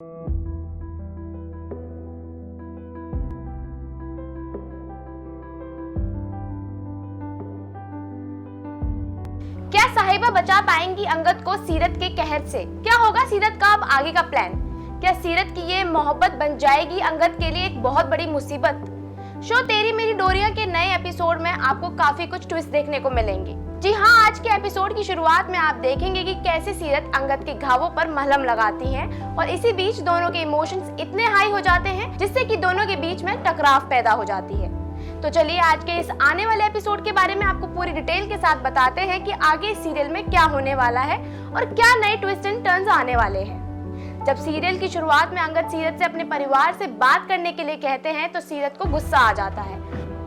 क्या साहिबा बचा पाएंगी अंगद को सीरत के कहर से? क्या होगा सीरत का अब आगे का प्लान? क्या सीरत की ये मोहब्बत बन जाएगी अंगद के लिए एक बहुत बड़ी मुसीबत? शो तेरी मेरी डोरियां के नए एपिसोड में आपको काफी कुछ ट्विस्ट देखने को मिलेंगे। जी हाँ, आज के एपिसोड की शुरुआत में आप देखेंगे कि कैसे सीरत अंगद के घावों पर मलहम लगाती है और इसी बीच दोनों के इमोशंस इतने हाई हो जाते हैं जिससे कि दोनों के बीच में टकराव पैदा हो जाती है। तो चलिए आज के इस आने वाले एपिसोड के बारे में आपको पूरी डिटेल के साथ बताते हैं कि आगे इस सीरियल में क्या होने वाला है और क्या नए ट्विस्ट एंड टर्न्स आने वाले हैं। जब सीरियल की शुरुआत में अंगद सीरत से अपने परिवार से बात करने के लिए कहते हैं तो सीरत को गुस्सा आ जाता है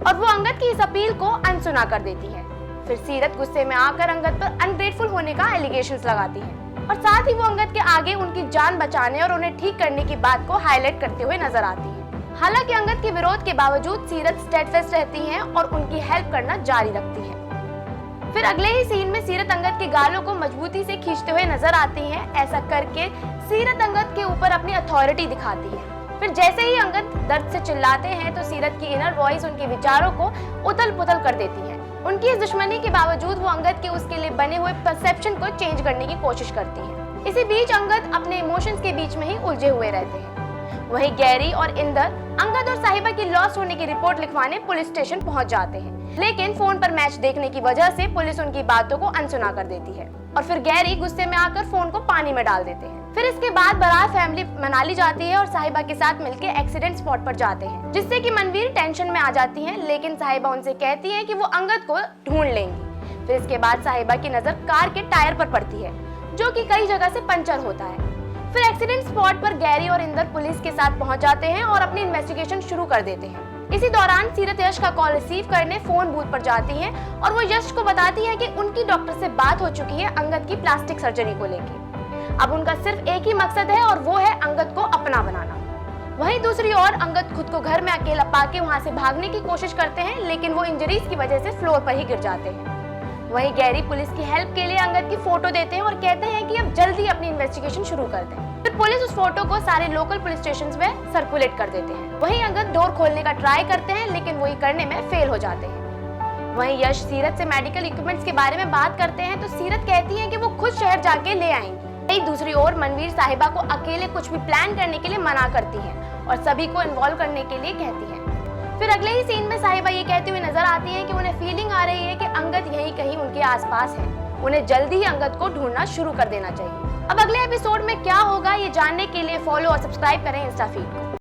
और वो अंगद की इस अपील को अनसुना कर देती है। फिर सीरत गुस्से में आकर अंगद पर अनग्रेटफुल होने का एलिगेशंस लगाती है और साथ ही वो अंगद के आगे उनकी जान बचाने और उन्हें ठीक करने की बात को हाईलाइट करते हुए नजर आती है। हालांकि अंगद के विरोध के बावजूद सीरत स्टेडफास्ट रहती है और उनकी हेल्प करना जारी रखती है। फिर अगले ही सीन में सीरत अंगद के गालों को मजबूती से खींचते हुए नजर आती है। ऐसा करके सीरत अंगद के ऊपर अपनी अथॉरिटी दिखाती है। फिर जैसे ही अंगद दर्द से चिल्लाते हैं तो सीरत की इनर वॉइस उनके विचारों को उथल पुथल कर देती है। उनकी इस दुश्मनी के बावजूद वो अंगद के उसके लिए बने हुए परसेप्शन को चेंज करने की कोशिश करती है। इसी बीच अंगद अपने इमोशंस के बीच में ही उलझे हुए रहते हैं। वहीं गैरी और इंदर अंगद और साहिबा की लॉस्ट होने की रिपोर्ट लिखवाने पुलिस स्टेशन पहुंच जाते हैं, लेकिन फोन पर मैच देखने की वजह से पुलिस उनकी बातों को अनसुना कर देती है और फिर गैरी गुस्से में आकर फोन को पानी में डाल देते हैं। फिर इसके बाद बारात फैमिली मनाली जाती है और साहिबा के साथ मिलकर एक्सीडेंट स्पॉट पर जाते हैं, जिससे कि मनवीर टेंशन में आ जाती है, लेकिन साहिबा उनसे कहती है कि वो अंगद को ढूंढ लेंगी। फिर इसके बाद साहिबा की नजर कार के टायर पर पड़ती है जो कि कई जगह से पंचर होता है। फिर एक्सीडेंट स्पॉट पर गैरी और इंदर पुलिस के साथ पहुंच जाते हैं और अपनी इन्वेस्टिगेशन शुरू कर देते हैं। इसी दौरान सीरत यश का कॉल रिसीव करने फोन बूथ पर जाती है और वो यश को बताती है कि उनकी डॉक्टर से बात हो चुकी है अंगद की प्लास्टिक सर्जरी को लेकर। अब उनका सिर्फ एक ही मकसद है और वो है अंगद को अपना बनाना। वहीं दूसरी ओर अंगद खुद को घर में अकेला पाके वहां से भागने की कोशिश करते हैं, लेकिन वो इंजरीज की वजह से फ्लोर पर ही गिर जाते हैं। वहीं गैरी पुलिस की हेल्प के लिए अंगद की फोटो देते हैं और कहते हैं कि अब जल्दी अपनी इन्वेस्टिगेशन शुरू कर दें। फिर पुलिस उस फोटो को सारे लोकल पुलिस स्टेशंस में सर्कुलेट कर देते हैं। वहीं अंगद डोर खोलने का ट्राई करते हैं, लेकिन वही करने में फेल हो जाते हैं। वहीं यश सीरत से मेडिकल इक्विपमेंट्स के बारे में बात करते हैं तो सीरत कहती है कि वो खुद शहर जाके ले आएंगी। वहीं दूसरी ओर मनवीर साहिबा को अकेले कुछ भी प्लान करने के लिए मना करती है और सभी को इन्वॉल्व करने के लिए कहती है। फिर अगले ही सीन में साहिबा ये कहती हुई नजर आती है कि उन्हें फीलिंग आ रही है कि अंगद यहीं कहीं उनके आसपास है। उन्हें जल्दी ही अंगद को ढूंढना शुरू कर देना चाहिए। अब अगले एपिसोड में क्या होगा ये जानने के लिए फॉलो और सब्सक्राइब करें इंस्टा फीड को।